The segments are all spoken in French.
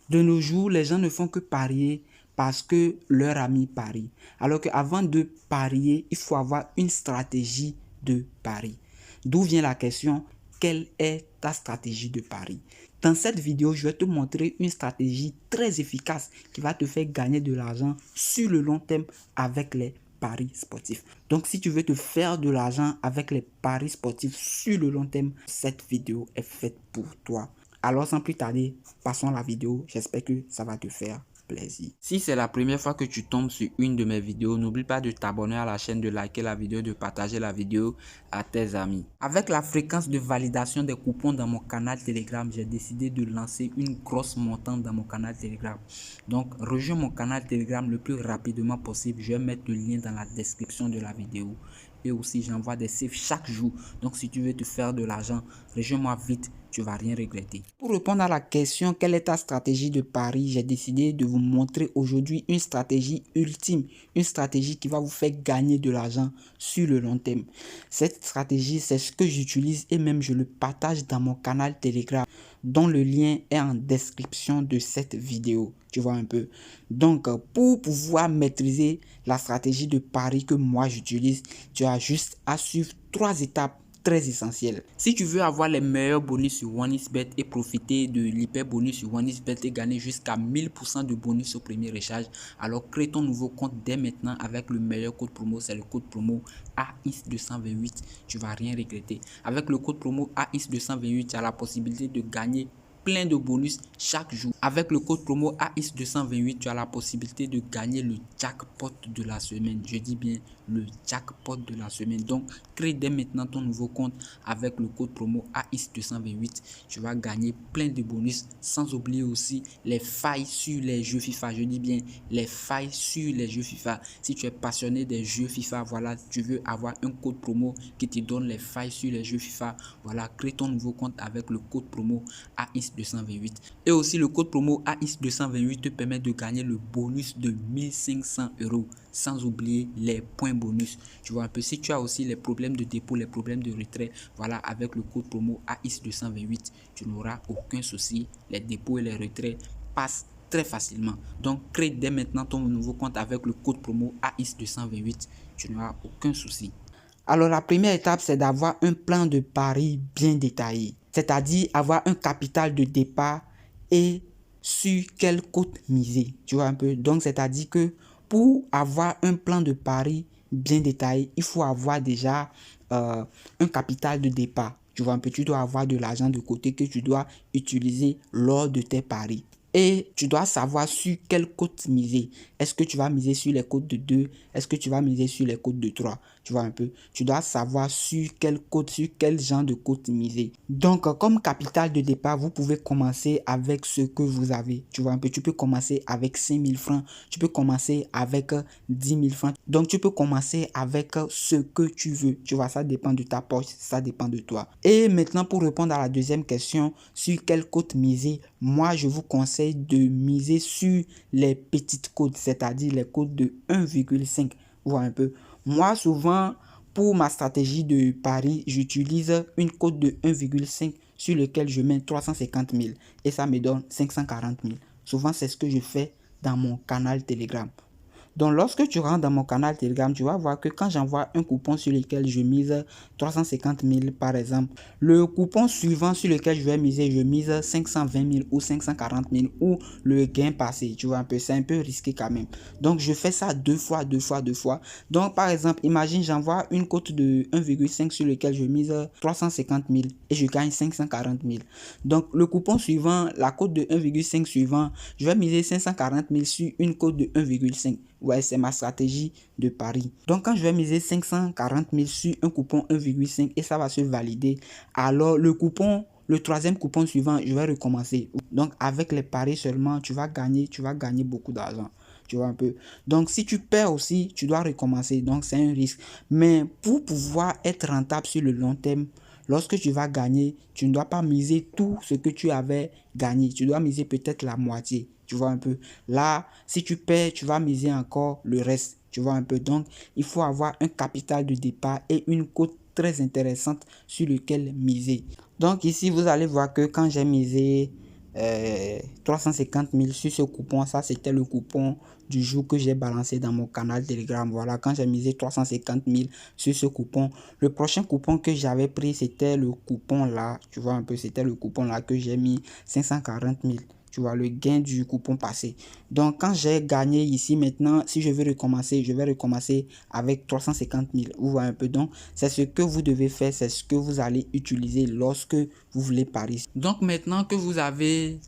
De nos jours, les gens ne font que parier parce que leur ami parie. Alors qu'avant de parier, il faut avoir une stratégie de pari. D'où vient la question, quelle est ta stratégie de pari? Dans cette vidéo, je vais te montrer une stratégie très efficace qui va te faire gagner de l'argent sur le long terme avec les paris sportifs. Donc, si tu veux te faire de l'argent avec les paris sportifs sur le long terme, cette vidéo est faite pour toi. Alors, sans plus tarder, passons à la vidéo. J'espère que ça va te faire plaisir. Si c'est la première fois que tu tombes sur une de mes vidéos, n'oublie pas de t'abonner à la chaîne, de liker la vidéo, de partager la vidéo à tes amis. Avec la fréquence de validation des coupons dans mon canal Telegram, j'ai décidé de lancer une grosse montante dans mon canal Telegram. Donc, rejoins mon canal Telegram le plus rapidement possible. Je vais mettre le lien dans la description de la vidéo. Et aussi, j'envoie des saves chaque jour. Donc, si tu veux te faire de l'argent, rejoins-moi vite. Tu vas rien regretter. Pour répondre à la question, quelle est ta stratégie de pari, j'ai décidé de vous montrer aujourd'hui une stratégie ultime, une stratégie qui va vous faire gagner de l'argent sur le long terme. Cette stratégie, c'est ce que j'utilise et même je le partage dans mon canal Telegram, dont le lien est en description de cette vidéo. Tu vois un peu. Donc, pour pouvoir maîtriser la stratégie de pari que moi j'utilise, tu as juste à suivre 3 étapes très essentiel. Si tu veux avoir les meilleurs bonus sur OneXBet et profiter de l'hyper bonus sur OneXBet et gagner jusqu'à 1000% de bonus au premier recharge, alors crée ton nouveau compte dès maintenant avec le meilleur code promo, c'est le code promo AX228. Tu vas rien regretter. Avec le code promo AX228, tu as la possibilité de gagner plein de bonus chaque jour. Avec le code promo AX228, tu as la possibilité de gagner le jackpot de la semaine. Je dis bien le jackpot de la semaine. Donc, crée dès maintenant ton nouveau compte avec le code promo AX228. Tu vas gagner plein de bonus, sans oublier aussi les failles sur les jeux FIFA. Je dis bien les failles sur les jeux FIFA. Si tu es passionné des jeux FIFA, voilà, tu veux avoir un code promo qui te donne les failles sur les jeux FIFA, voilà, crée ton nouveau compte avec le code promo AX228. Et aussi le code promo AX228 te permet de gagner le bonus de 1500 €, sans oublier les points bonus. Tu vois un peu, si tu as aussi les problèmes de dépôt, les problèmes de retrait, voilà, avec le code promo AX228, tu n'auras aucun souci. Les dépôts et les retraits passent très facilement. Donc, crée dès maintenant ton nouveau compte avec le code promo AX228. Tu n'auras aucun souci. Alors, la première étape, c'est d'avoir un plan de pari bien détaillé. C'est-à-dire avoir un capital de départ et sur quelle cote miser. Tu vois un peu. Donc, c'est-à-dire que pour avoir un plan de pari bien détaillé, il faut avoir déjà un capital de départ. Tu vois un peu, tu dois avoir de l'argent de côté que tu dois utiliser lors de tes paris. Et tu dois savoir sur quelle cote miser. Est-ce que tu vas miser sur les cotes de 2? Est-ce que tu vas miser sur les cotes de 3? Tu vois un peu. Tu dois savoir sur quelle cote, sur quel genre de cote miser. Donc, comme capital de départ, vous pouvez commencer avec ce que vous avez. Tu vois un peu. Tu peux commencer avec 5 000 francs. Tu peux commencer avec 10 000 francs. Donc, tu peux commencer avec ce que tu veux. Tu vois, ça dépend de ta poche. Ça dépend de toi. Et maintenant, pour répondre à la deuxième question, sur quelle cote miser? Moi, je vous conseille de miser sur les petites cotes, c'est-à-dire les cotes de 1,5. Voir un peu. Moi, souvent, pour ma stratégie de pari, j'utilise une cote de 1,5 sur lequel je mets 350 000 et ça me donne 540 000. Souvent, c'est ce que je fais dans mon canal Telegram. Donc, lorsque tu rentres dans mon canal Telegram, tu vas voir que quand j'envoie un coupon sur lequel je mise 350 000 par exemple, le coupon suivant sur lequel je vais miser, je mise 520 000 ou 540 000 ou le gain passé. Tu vois un peu, c'est un peu risqué quand même. Donc, je fais ça deux fois. Donc, par exemple, imagine j'envoie une cote de 1,5 sur lequel je mise 350 000 et je gagne 540 000. Donc, le coupon suivant, la cote de 1,5 suivant, je vais miser 540 000 sur une cote de 1,5. Ouais, c'est ma stratégie de pari. Donc, quand je vais miser 540 000 sur un coupon 1,5 et ça va se valider, alors le troisième coupon suivant, je vais recommencer. Donc, avec les paris seulement, tu vas gagner beaucoup d'argent. Tu vois un peu. Donc, si tu perds aussi, tu dois recommencer. Donc, c'est un risque. Mais pour pouvoir être rentable sur le long terme, lorsque tu vas gagner, tu ne dois pas miser tout ce que tu avais gagné. Tu dois miser peut-être la moitié. Tu vois un peu. Là, si tu perds, tu vas miser encore le reste. Tu vois un peu. Donc, il faut avoir un capital de départ et une cote très intéressante sur lequel miser. Donc, ici, vous allez voir que quand j'ai misé 350 000 sur ce coupon. Ça, c'était le coupon du jour que j'ai balancé dans mon canal Telegram. Voilà, quand j'ai misé 350 000 sur ce coupon. Le prochain coupon que j'avais pris, c'était le coupon là. Tu vois un peu, c'était le coupon là que j'ai mis 540 000. Tu vois, le gain du coupon passé. Donc, quand j'ai gagné ici, maintenant, si je veux recommencer, je vais recommencer avec 350 000. Vous voyez un peu. Donc, c'est ce que vous devez faire. C'est ce que vous allez utiliser lorsque vous voulez parier. Donc, maintenant que vous avez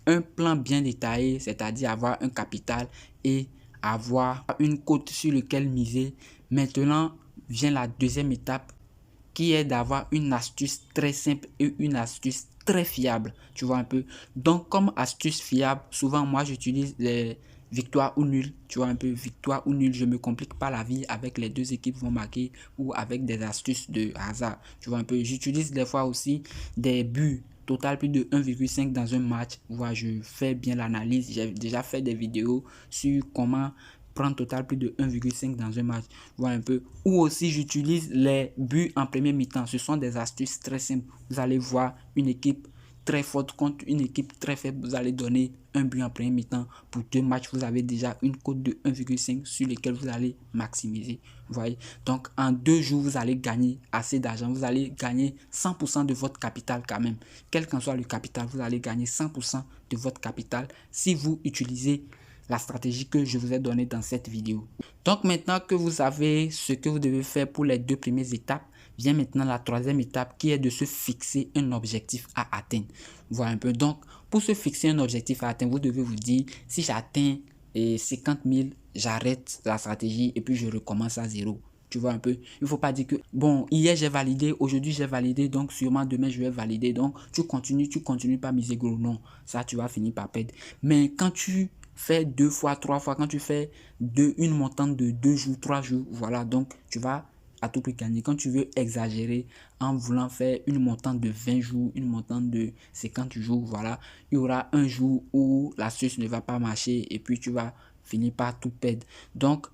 un plan bien détaillé, c'est-à-dire avoir un capital et avoir une cote sur laquelle miser, maintenant vient la deuxième étape qui est d'avoir une astuce très simple et une astuce très fiable, tu vois un peu. Donc, comme astuce fiable, souvent moi j'utilise les victoires ou nuls, tu vois un peu, victoire ou nul, je me complique pas la vie avec les deux équipes vont marquer ou avec des astuces de hasard, tu vois un peu. J'utilise des fois aussi des buts total plus de 1,5 dans un match. Voilà, je fais bien l'analyse, j'ai déjà fait des vidéos sur comment prendre total plus de 1,5 dans un match. Voilà un peu. Ou aussi j'utilise les buts en premier mi-temps. Ce sont des astuces très simples. Vous allez voir une équipe très forte contre une équipe très faible. Vous allez donner un but en premier mi-temps. Pour 2 matchs, vous avez déjà une cote de 1,5 sur lesquels vous allez maximiser. Vous voyez. Donc en 2 jours, vous allez gagner assez d'argent. Vous allez gagner 100% de votre capital quand même. Quel qu'en soit le capital, vous allez gagner 100% de votre capital si vous utilisez la stratégie que je vous ai donnée dans cette vidéo. Donc maintenant que vous savez ce que vous devez faire pour les 2 premières étapes, vient maintenant la troisième étape qui est de se fixer un objectif à atteindre. Voilà un peu. Donc pour se fixer un objectif à atteindre, vous devez vous dire si j'atteins 50 000, j'arrête la stratégie et puis je recommence à zéro. Tu vois un peu, il ne faut pas dire que bon, hier j'ai validé, aujourd'hui j'ai validé, donc sûrement demain je vais valider. Donc tu continues pas miser gros. Non, ça tu vas finir par perdre. Mais quand tu fais 2 fois, 3 fois, quand tu fais une montante de 2 jours, 3 jours, voilà, donc tu vas à tout prix gagner. Quand tu veux exagérer en voulant faire une montante de 20 jours, une montante de 50 jours, voilà, il y aura un jour où l'astuce ne va pas marcher et puis tu vas finir par tout perdre. Donc,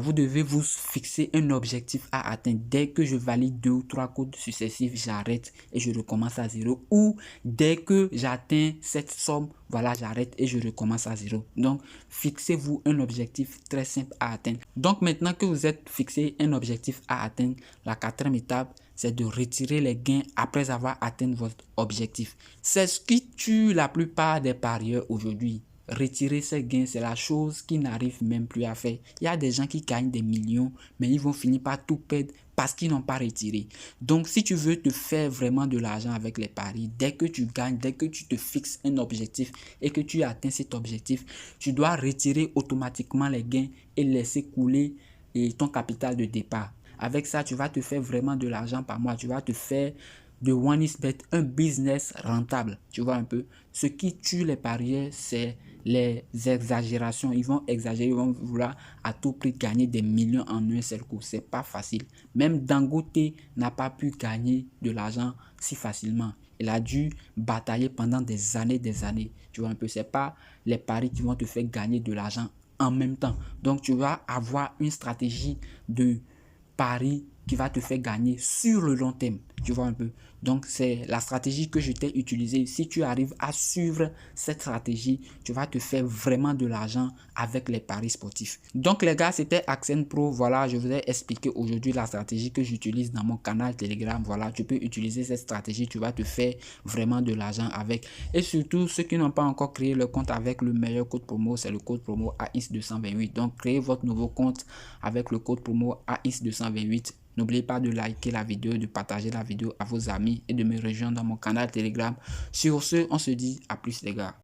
vous devez vous fixer un objectif à atteindre. Dès que je valide 2 ou 3 codes successifs, j'arrête et je recommence à zéro. Ou dès que j'atteins cette somme, voilà, j'arrête et je recommence à zéro. Donc, fixez-vous un objectif très simple à atteindre. Donc, maintenant que vous êtes fixé un objectif à atteindre, la quatrième étape, c'est de retirer les gains après avoir atteint votre objectif. C'est ce qui tue la plupart des parieurs aujourd'hui. Retirer ces gains, c'est la chose qui n'arrive même plus à faire. Il y a des gens qui gagnent des millions, mais ils vont finir par tout perdre parce qu'ils n'ont pas retiré. Donc, si tu veux te faire vraiment de l'argent avec les paris, dès que tu gagnes, dès que tu te fixes un objectif et que tu atteins cet objectif, tu dois retirer automatiquement les gains et laisser couler ton capital de départ. Avec ça, tu vas te faire vraiment de l'argent par mois. Tu vas te faire de OneXBet un business rentable. Tu vois un peu. Ce qui tue les parieurs, c'est les exagérations. Ils vont exagérer, ils vont vouloir à tout prix gagner des millions en un seul coup. C'est pas facile. Même Dangote n'a pas pu gagner de l'argent si facilement. Il a dû batailler pendant des années, des années. Tu vois un peu. C'est pas les paris qui vont te faire gagner de l'argent en même temps. Donc tu vas avoir une stratégie de pari qui va te faire gagner sur le long terme. Tu vois un peu. Donc, c'est la stratégie que je t'ai utilisée. Si tu arrives à suivre cette stratégie, tu vas te faire vraiment de l'argent avec les paris sportifs. Donc, les gars, c'était Accent Pro. Voilà, je vous ai expliqué aujourd'hui la stratégie que j'utilise dans mon canal Telegram. Voilà, tu peux utiliser cette stratégie. Tu vas te faire vraiment de l'argent avec. Et surtout, ceux qui n'ont pas encore créé le compte avec le meilleur code promo, c'est le code promo AX228. Donc, créez votre nouveau compte avec le code promo AX228. N'oubliez pas de liker la vidéo, de partager la vidéo à vos amis et de me rejoindre dans mon canal Telegram. Sur ce, on se dit à plus les gars.